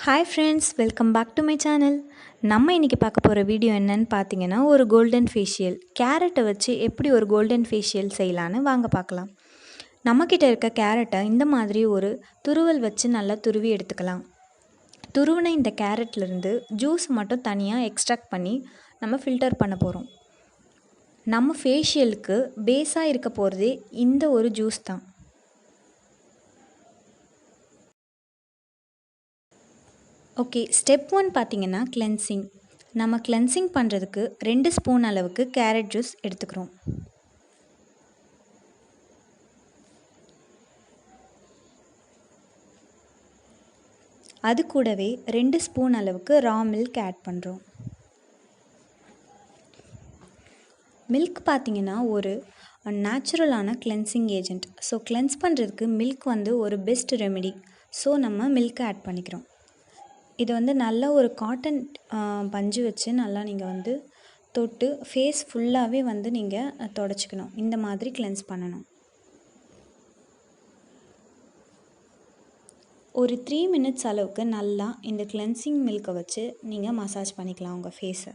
Hi friends, welcome back to my channel. நம்ம இன்றைக்கி பார்க்க போகிற வீடியோ என்னன்னு பார்த்தீங்கன்னா, ஒரு கோல்டன் ஃபேஷியல். கேரட்டை வச்சு எப்படி ஒரு கோல்டன் ஃபேஷியல் செய்யலான்னு வாங்க பார்க்கலாம். நம்மக்கிட்ட இருக்க கேரட்டை இந்த மாதிரி ஒரு துருவல் வச்சு நல்லா துருவி எடுத்துக்கலாம். துருவின இந்த கேரட்லேருந்து ஜூஸ் மட்டும் தனியாக எக்ஸ்ட்ராக்ட் பண்ணி நம்ம ஃபில்டர் பண்ண போகிறோம். நம்ம ஃபேஷியலுக்கு பேஸாக இருக்க போகிறதே இந்த ஒரு ஜூஸ் தான். ஓகே, ஸ்டெப் 1 பார்த்தீங்கன்னா கிளென்சிங். நம்ம கிளென்சிங் பண்ணுறதுக்கு 2 ஸ்பூன் அளவுக்கு கேரட் ஜூஸ் எடுத்துக்கிறோம். அது கூடவே 2 ஸ்பூன் அளவுக்கு ரா மில்க் ஆட் பண்ணுறோம். மில்க் பார்த்தீங்கன்னா ஒரு நேச்சுரலான கிளென்சிங் ஏஜெண்ட். ஸோ கிளென்ஸ் பண்ணுறதுக்கு மில்க் ஒரு பெஸ்ட் ரெமெடி. ஸோ நம்ம மில்க் ஆட் பண்ணிக்கிறோம். இது நல்ல ஒரு காட்டன் பஞ்சு வச்சு நல்லா நீங்கள் தொட்டு ஃபேஸ் ஃபுல்லாகவே நீங்கள் தொடச்சிக்கணும். இந்த மாதிரி கிளென்ஸ் பண்ணணும். ஒரு 3 மினிட்ஸ் அளவுக்கு நல்லா இந்த கிளென்சிங் மில்கை வச்சு நீங்கள் மசாஜ் பண்ணிக்கலாம் உங்கள் ஃபேஸை.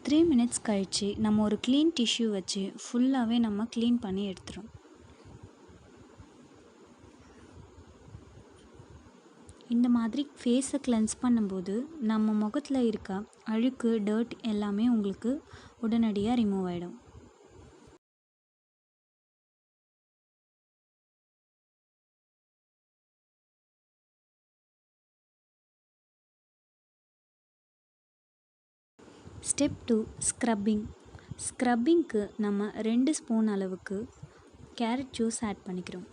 த்ரீ மினிட்ஸ் கழித்து நம்ம ஒரு க்ளீன் டிஷ்யூ வச்சு ஃபுல்லாகவே நம்ம க்ளீன் பண்ணி எடுத்துரும். இந்த மாதிரி ஃபேஸை கிளென்ஸ் பண்ணும்போது நம்ம முகத்தில் இருக்க அழுக்கு, டர்ட் எல்லாமே உங்களுக்கு உடனடியாக ரிமூவ் ஆகிடும். Step 2 scrubbing. ஸ்க்ரப்பிங்க்கு நம்ம 2 ஸ்பூன் அளவுக்கு கேரட் ஜூஸ் ஆட் பண்ணிக்கிறோம்.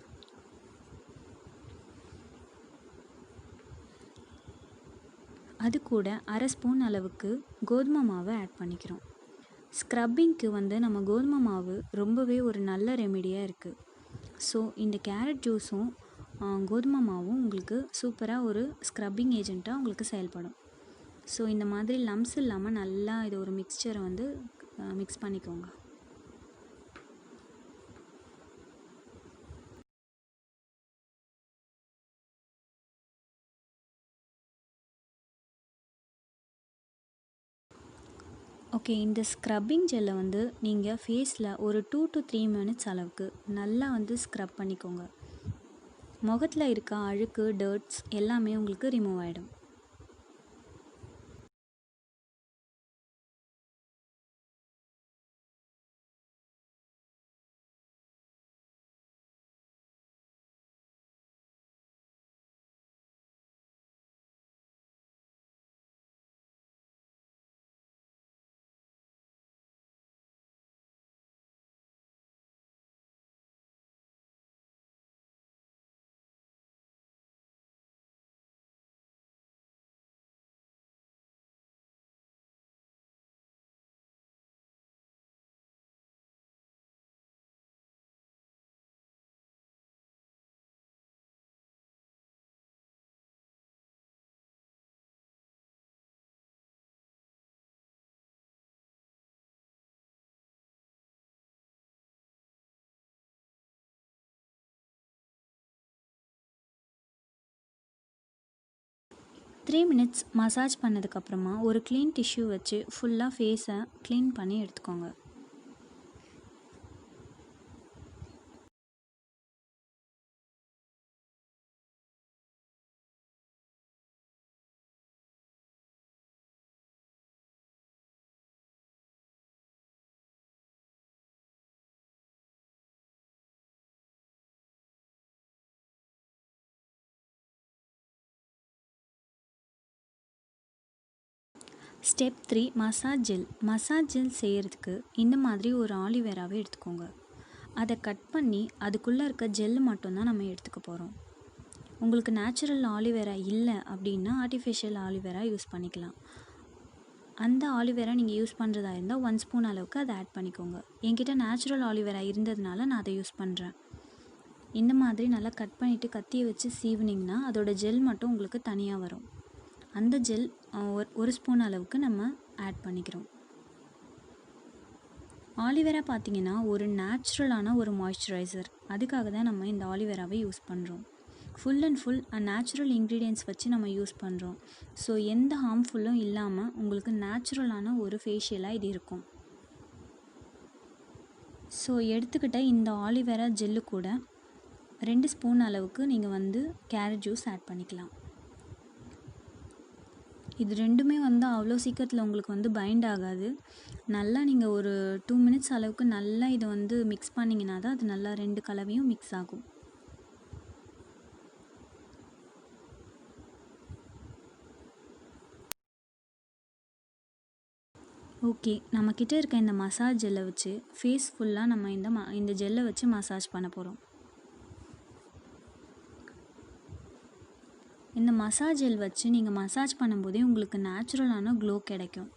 அது கூட அரை ஸ்பூன் அளவுக்கு கோதுமை மாவை ஆட் பண்ணிக்கிறோம். ஸ்க்ரப்பிங்க்கு நம்ம கோதுமை மாவு ரொம்பவே ஒரு நல்ல ரெமெடியாக இருக்குது. ஸோ இந்த கேரட் ஜூஸும் கோதுமை மாவும் உங்களுக்கு சூப்பராக ஒரு ஸ்க்ரப்பிங் ஏஜெண்ட்டாக உங்களுக்கு செயல்படும். ஸோ இந்த மாதிரி லம்ஸ் இல்லாமல் நல்லா இது ஒரு மிக்ஸ்சரை மிக்ஸ் பண்ணிக்கோங்க. ஓகே, இந்த ஸ்க்ரப்பிங் ஜெல்லை நீங்கள் ஃபேஸில் ஒரு 2 to 3 மினிட்ஸ் அளவுக்கு நல்லா ஸ்க்ரப் பண்ணிக்கோங்க. முகத்தில் இருக்க அழுக்கு, டர்ட்ஸ் எல்லாமே உங்களுக்கு ரிமூவ் ஆகிடும். த்ரீ மினிட்ஸ் மசாஜ் பண்ணதுக்கப்புறமா ஒரு க்ளீன் டிஷ்யூ வச்சு ஃபுல்லாக ஃபேஸை க்ளீன் பண்ணி எடுத்துக்கோங்க. Step 3 massage gel. Massage gel செய்கிறதுக்கு இந்த மாதிரி ஒரு ஆலிவேராவே எடுத்துக்கோங்க. அதை கட் பண்ணி அதுக்குள்ளே இருக்க ஜெல் மட்டும்தான் நம்ம எடுத்துக்க போகிறோம். உங்களுக்கு நேச்சுரல் ஆலிவேரா இல்லை அப்படின்னா ஆர்டிஃபிஷியல் ஆலிவேரா யூஸ் பண்ணிக்கலாம். அந்த ஆலிவேரா நீங்கள் யூஸ் பண்ணுறதா இருந்தால் 1 ஸ்பூன் அளவுக்கு அதை ஆட் பண்ணிக்கோங்க. என்கிட்ட நேச்சுரல் ஆலிவேரா இருந்ததுனால நான் அதை யூஸ் பண்ணுறேன். இந்த மாதிரி நல்லா கட் பண்ணிவிட்டு கத்தியை வச்சு சீவுனிங்கன்னா அதோட ஜெல் மட்டும் உங்களுக்கு தனியாக வரும். அந்த ஜெல் 1 ஸ்பூன் அளவுக்கு நம்ம ஆட் பண்ணிக்கிறோம். ஆலிவேரா பார்த்திங்கன்னா ஒரு நேச்சுரலான ஒரு மாய்ஸ்சரைசர். அதுக்காக தான் நம்ம இந்த ஆலிவேராவை யூஸ் பண்ணுறோம். Full and full natural ingredients வச்சு நம்ம யூஸ் பண்ணுறோம். ஸோ எந்த ஹார்ம்ஃபுல்லும் இல்லாமல் உங்களுக்கு நேச்சுரலான ஒரு ஃபேஷியலாக இது இருக்கும். ஸோ எடுத்துக்கிட்ட இந்த ஆலிவேரா ஜெல்லு கூட 2 ஸ்பூன் அளவுக்கு நீங்கள் கேரட் ஜூஸ் ஆட் பண்ணிக்கலாம். இது ரெண்டுமே அவ்வளோ சீக்கிரத்தில் உங்களுக்கு பைண்ட் ஆகாது. நல்லா நீங்கள் ஒரு 2 மினிட்ஸ் அளவுக்கு நல்லா இதை மிக்ஸ் பண்ணிங்கன்னா தான் அது நல்லா 2 கலவையும் மிக்ஸ் ஆகும். ஓகே, நம்மக்கிட்ட இருக்க இந்த மசாஜ் ஜெல்லை வச்சு ஃபேஸ் ஃபுல்லாக நம்ம இந்த ஜெல்லை வச்சு மசாஜ் பண்ண போகிறோம். இந்த மசாஜ் ஜெல் வச்சு நீங்கள் மசாஜ் பண்ணும்போதே உங்களுக்கு நேச்சுரலான க்ளோ கிடைக்கும்.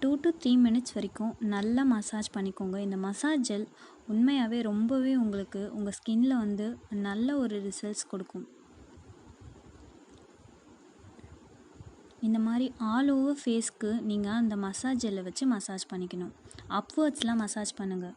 டூ to 3 மினிட்ஸ் வரைக்கும் நல்லா மசாஜ் பண்ணிக்கோங்க. இந்த மசாஜ் ஜெல் உண்மையாகவே ரொம்பவே உங்களுக்கு உங்கள் ஸ்கின்னில் நல்ல ஒரு ரிசல்ட்ஸ் கொடுக்கும். இந்த மாதிரி ஆல் ஓவர் ஃபேஸ்க்கு நீங்கள் அந்த மசாஜ் ஜெல்லை வச்சு மசாஜ் பண்ணிக்கணும். அப்வர்ட்ஸ்லாம் மசாஜ் பண்ணுங்கள்.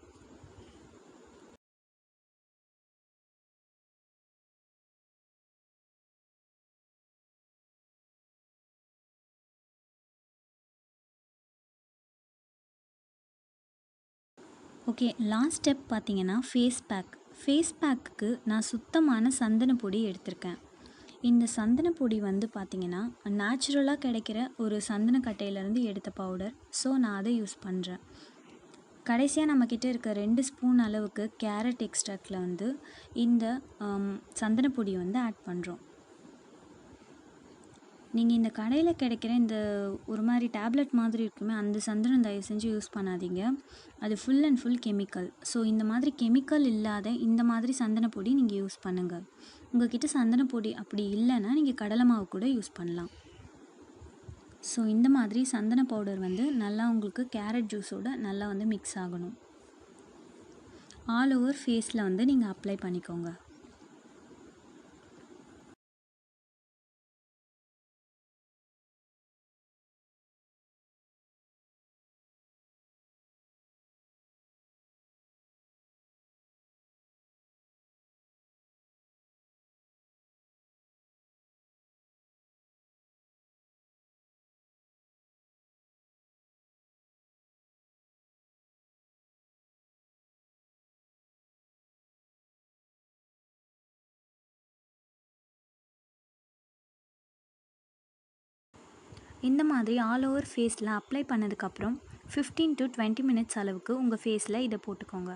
ஓகே, லாஸ்ட் ஸ்டெப் பார்த்தீங்கன்னா ஃபேஸ் பேக். ஃபேஸ் பேக்குக்கு நான் சுத்தமான சந்தன பொடி எடுத்திருக்கேன். இந்த சந்தன பொடி பார்த்திங்கன்னா நேச்சுரலாக கிடைக்கிற ஒரு சந்தன கட்டையிலேருந்து எடுத்த பவுடர். ஸோ நான் அதை யூஸ் பண்ணுறேன். கடைசியாக நம்மக்கிட்ட இருக்க 2 ஸ்பூன் அளவுக்கு கேரட் எக்ஸ்ட்ராக்டில் இந்த சந்தன பொடி ஆட் பண்ணுறோம். நீங்கள் இந்த கடையில் கிடைக்கிற இந்த ஒரு மாதிரி டேப்லெட் மாதிரி இருக்குமே அந்த சந்தனம் தயவு செஞ்சு யூஸ் பண்ணாதீங்க. அது full and full chemical. So இந்த மாதிரி கெமிக்கல் இல்லாத இந்த மாதிரி சந்தன பொடி நீங்கள் யூஸ் பண்ணுங்கள். உங்கள்கிட்ட சந்தன பொடி அப்படி இல்லைன்னா நீங்கள் கடலை மாவு கூட யூஸ் பண்ணலாம். ஸோ இந்த மாதிரி சந்தன பவுடர் நல்லா உங்களுக்கு கேரட் ஜூஸோட நல்லா மிக்ஸ் ஆகணும். ஆல் ஓவர் ஃபேஸில் நீங்கள் அப்ளை பண்ணிக்கோங்க. இந்த மாதிரி ஆல் ஓவர் ஃபேஸில் அப்ளை பண்ணதுக்கப்புறம் 15 to 20 மினிட்ஸ் அளவுக்கு உங்கள் ஃபேஸில் இதை போட்டுக்கோங்க.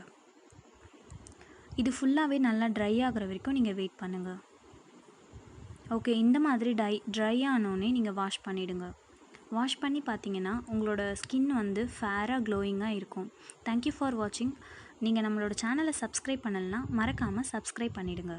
இது ஃபுல்லாகவே நல்லா ட்ரை ஆகிற வரைக்கும் நீங்கள் வெயிட் பண்ணுங்கள். ஓகே, இந்த மாதிரி ட்ரை ஆனோடனே நீங்கள் வாஷ் பண்ணிவிடுங்க. வாஷ் பண்ணி பார்த்தீங்கன்னா உங்களோட ஸ்கின் ஃபேராக க்ளோயிங்காக இருக்கும். தேங்க்யூ ஃபார் வாட்சிங். நீங்கள் நம்மளோட சேனலை சப்ஸ்கிரைப் பண்ணலைன்னா மறக்காமல் சப்ஸ்கிரைப் பண்ணிவிடுங்க.